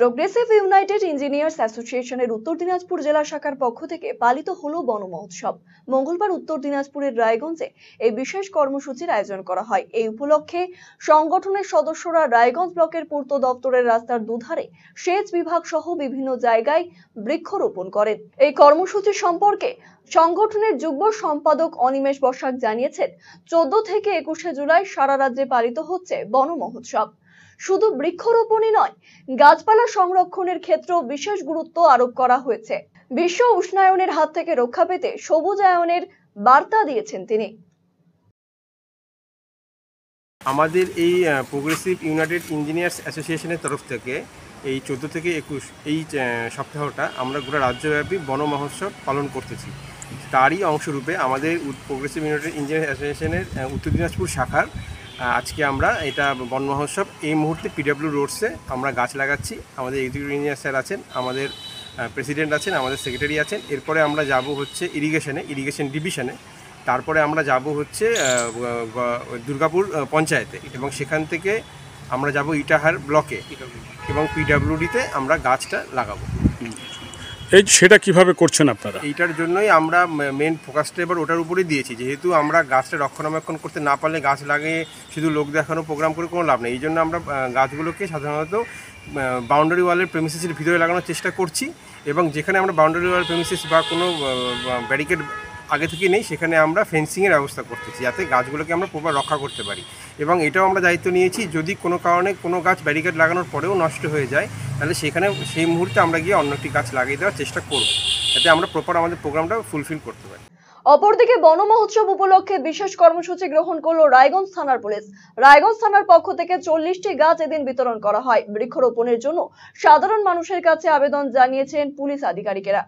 Progressive United engineers অ্যাসোসিয়েশনের উত্তর দিনাজপুর জেলা শাখার পক্ষ থেকে পালিত হলো বন মহোৎসব। মঙ্গলবার উত্তর দিনাজপুরের রায়গঞ্জে এই বিশেষ কর্মসূচির আয়োজন করা হয়। এই উপলক্ষে সংগঠনের সদস্যরা রায়গঞ্জ ব্লকের পূর্ত দপ্তরের রাস্তার দুধারে সেচ বিভাগ সহ বিভিন্ন জায়গায় বৃক্ষরোপণ করেন। এই কর্মসূচি সম্পর্কে সংগঠনের যুগ্ম সম্পাদক অনিমেষ বসাক জানিয়েছেন, 14 থেকে 21 জুলাই সারা রাজ্যে পালিত হচ্ছে বন মহোৎসব। শুধু বৃক্ষরোপণই নয়, গাছপালা সংরক্ষণের ক্ষেত্রেও বিশেষ গুরুত্ব আরোপ করা হয়েছে। বিশ্ব উষ্ণায়নের হাত থেকে রক্ষা পেতে সবুজায়নের বার্তা দিয়েছেন তিনি। আমাদের এই প্রোগ্রেসিভ ইউনাইটেড ইঞ্জিনিয়ার্স অ্যাসোসিয়েশনের তরফ থেকে এই 14 থেকে 21 এই সপ্তাহটা আমরা গোটা রাজ্যব্যাপী বন মহোৎসব পালন করতেছি। তারই অংশরূপে আমাদের প্রোগ্রেসিভ ইউনাইটেড ইঞ্জিনিয়ার্স অ্যাসোসিয়েশনের উত্তর দিনাজপুর শাখার আজকে আমরা এটা বন মহোৎসব এই মুহূর্তে পিডব্লিউ রোডসে আমরা গাছ লাগাচ্ছি। আমাদের এক্সিকিউটিভ ইঞ্জিনিয়ার স্যার আছেন, আমাদের প্রেসিডেন্ট আছেন, আমাদের সেক্রেটারি আছেন। এরপরে আমরা যাব হচ্ছে ইরিগেশন ডিভিশনে, তারপরে আমরা যাব হচ্ছে দুর্গাপুর পঞ্চায়েতে, এবং সেখান থেকে আমরা যাব ইটাহার ব্লকে এবং পিডব্লিউডিতে আমরা গাছটা লাগাবো। সেটা কিভাবে করছেন আপনারা? এইটার জন্যই আমরা মেন ফোকাসটা এবার ওটার উপরেই দিয়েছি, যেহেতু আমরা গাছটা রক্ষণাবেক্ষণ করতে না পারলে গাছ লাগিয়ে শুধু লোক দেখানো প্রোগ্রাম করে কোনো লাভ নেই। এই জন্য আমরা গাছগুলোকে সাধারণত বাউন্ডারি ওয়ালের প্রেমিসিসের ভিতরে লাগানোর চেষ্টা করছি, এবং যেখানে আমরা বাউন্ডারি ওয়াল প্রেমিসিস বা কোনো ব্যারিকেড আগে থেকে নেই সেখানে আমরা ফেন্সিংয়ের ব্যবস্থা করতেছি, যাতে গাছগুলোকে আমরা প্রপার রক্ষা করতে পারি। এবং এটাও আমরা দায়িত্ব নিয়েছি, যদি কোনো কারণে কোনো গাছ ব্যারিকেড লাগানোর পরেও নষ্ট হয়ে যায়, তাহলে সেখানে সেই মুহূর্তে আমরা গিয়ে অন্য একটি গাছ লাগিয়ে দেওয়ার চেষ্টা করব, যাতে আমরা প্রপার আমাদের প্রোগ্রামটা ফুলফিল করতে পারি। অপরদিকে বন মহোৎসব উপলক্ষে বিশেষ কর্মসূচি গ্রহণ করলো রায়গঞ্জ থানার পুলিশ। রায়গঞ্জ থানার পক্ষ থেকে 40টি গাছ এদিন বিতরণ করা হয়। বৃক্ষরোপণের জন্য সাধারণ মানুষের কাছে আবেদন জানিয়েছেন পুলিশ আধিকারিকেরা।